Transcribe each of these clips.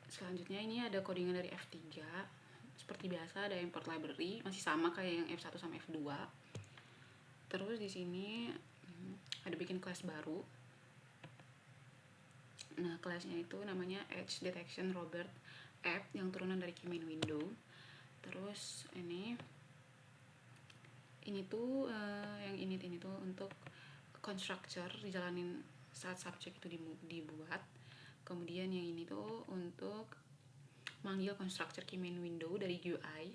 Selanjutnya ini ada codingan dari F3. Seperti biasa ada import library, masih sama kayak yang F1 sama F2. Terus di sini ada bikin kelas baru. Nah, kelasnya itu namanya Edge Detection Robert App yang turunan dari key-main window. Terus ini tuh yang ini tuh untuk constructor dijalanin saat subject itu dibuat. Kemudian yang ini tuh untuk manggil constructor key-main window dari UI.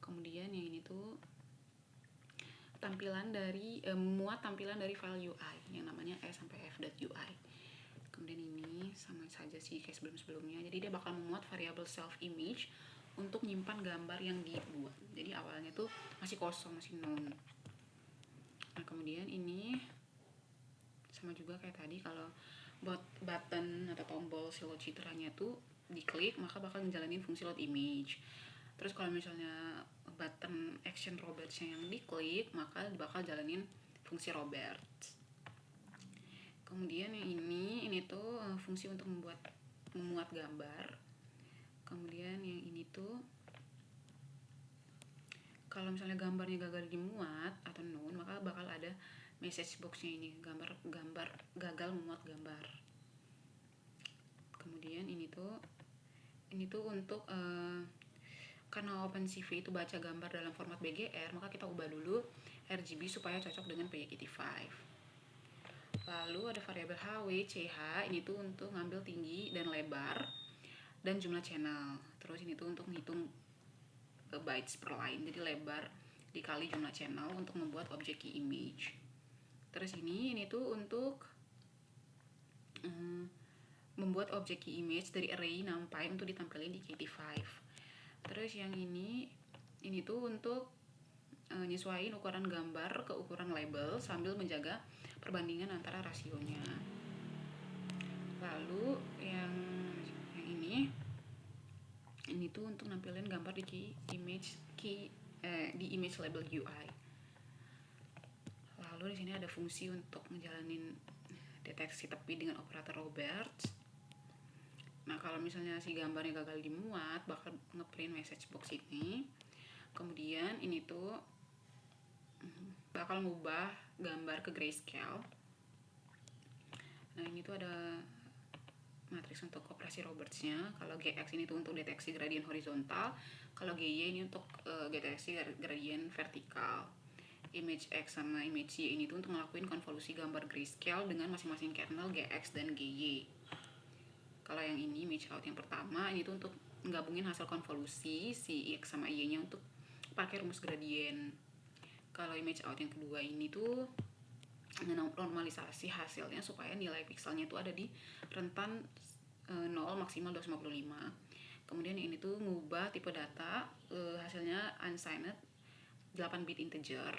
Kemudian yang ini tuh muat tampilan dari file UI yang namanya s-f.ui. Kemudian ini sama saja sih kayak sebelumnya. Jadi dia bakal memuat variabel self image untuk nyimpan gambar yang dibuat. Jadi awalnya tuh masih kosong, masih none. Nah, kemudian ini sama juga kayak tadi, kalau button atau tombol si load citranya tuh diklik maka bakal ngejalanin fungsi load image. Terus kalau misalnya button action Roberts-nya yang diklik maka bakal jalanin fungsi Robert. Kemudian yang ini tuh fungsi untuk memuat gambar. Kemudian yang ini tuh kalau misalnya gambarnya gagal dimuat atau none, maka bakal ada message box-nya ini, gambar gagal memuat gambar. Kemudian ini tuh untuk karena OpenCV itu baca gambar dalam format BGR, maka kita ubah dulu RGB supaya cocok dengan PYKT5. Lalu ada variabel HW, CH, ini tuh untuk ngambil tinggi dan lebar dan jumlah channel. Terus ini tuh untuk menghitung bytes per line, jadi lebar dikali jumlah channel untuk membuat objek key image. Terus ini tuh untuk membuat objek key image dari array numpy untuk ditampilkan di KT5. Terus yang ini tuh untuk nyesuaiin ukuran gambar ke ukuran label sambil menjaga perbandingan antara rasionya. Lalu yang ini tuh untuk nampilin gambar di image label UI. Lalu di sini ada fungsi untuk ngejalanin deteksi tepi dengan operator Roberts. Nah, kalau misalnya si gambarnya gagal dimuat, bakal ngeprint message box ini. Kemudian ini tuh bakal ngubah gambar ke grayscale. Nah, ini tuh ada matriks untuk operasi Roberts-nya. Kalau GX ini tuh untuk deteksi gradien horizontal, kalau GY ini untuk deteksi gradien vertikal. Image X sama image Y ini tuh untuk ngelakuin konvolusi gambar grayscale dengan masing-masing kernel GX dan GY. Kalau yang ini image out yang pertama, ini tuh untuk menggabungin hasil konvolusi si X sama Y-nya untuk pakai rumus gradien. Kalau image out yang kedua ini tuh normalisasi hasilnya supaya nilai pixelnya tuh ada di rentan 0 maksimal 255. Kemudian ini tuh ngubah tipe data, hasilnya unsigned 8 bit integer.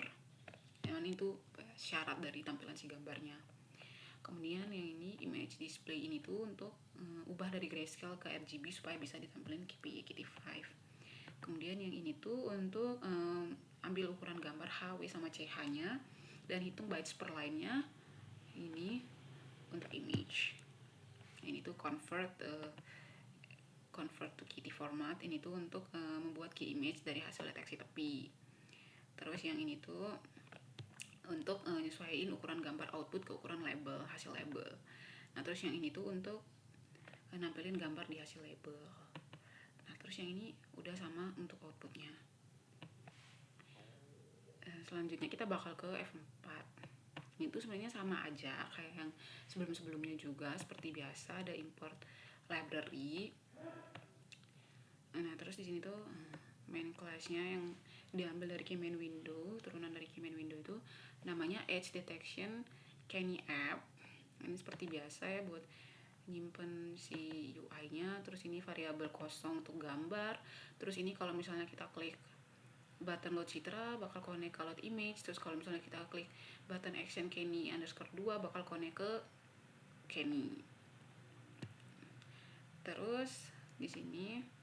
Yang ini tuh syarat dari tampilan si gambarnya. Kemudian yang ini image display ini tuh untuk ubah dari grayscale ke RGB supaya bisa ditampilin PYKT5. Kemudian yang ini tuh untuk ambil ukuran gambar HW sama CH-nya dan hitung bytes per line-nya. Ini untuk image. Ini tuh convert to KT format. Ini tuh untuk membuat key image dari hasil deteksi tepi. Terus yang ini tuh untuk nyesuaiin ukuran gambar output ke ukuran label, hasil label. Nah, terus yang ini tuh untuk nampilin gambar di hasil label. Nah, terus yang ini udah sama untuk outputnya. Selanjutnya kita bakal ke F4. Ini tuh sebenarnya sama aja kayak yang sebelum-sebelumnya juga, seperti biasa ada import library. Nah, terus di sini tuh main class-nya yang diambil dari key-main window, turunan dari key-main window itu namanya Edge Detection Kenny App. Ini seperti biasa ya buat nyimpen si UI-nya. Terus ini variabel kosong untuk gambar. Terus ini kalau misalnya kita klik button load citra bakal connect ke load image. Terus kalau misalnya kita klik button action Kenny _2 bakal connect ke Kenny. Terus di sini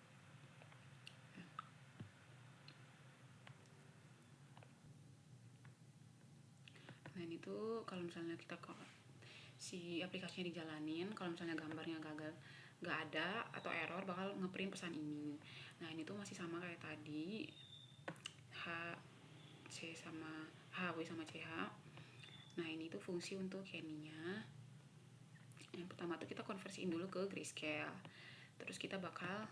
ini tuh kalau misalnya kita si aplikasinya dijalanin, kalau misalnya gambarnya gagal nggak ada atau error bakal ngeprint pesan ini. Nah ini tuh masih sama kayak tadi, H C sama H W sama CH. Nah ini tuh fungsi untuk Kenny-nya. Yang pertama tuh kita konversiin dulu ke grayscale, terus kita bakal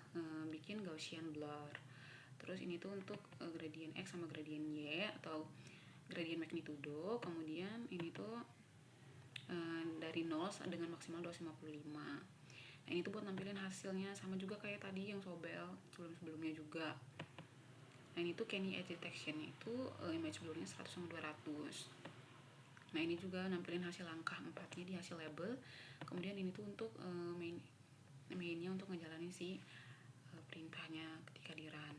bikin Gaussian blur. Terus ini tuh untuk gradient X sama gradient Y atau gradient magnitudo. Kemudian ini tuh dari 0 dengan maksimal 255. Nah ini tuh buat nampilin hasilnya, sama juga kayak tadi yang Sobel sebelumnya juga. Nah ini tuh Kenny Edge Detection itu image blurnya 100 sama 200. Nah ini juga nampilin hasil langkah 4-nya di hasil label. Kemudian ini tuh untuk mainnya untuk ngejalanin si perintahnya ketika di run.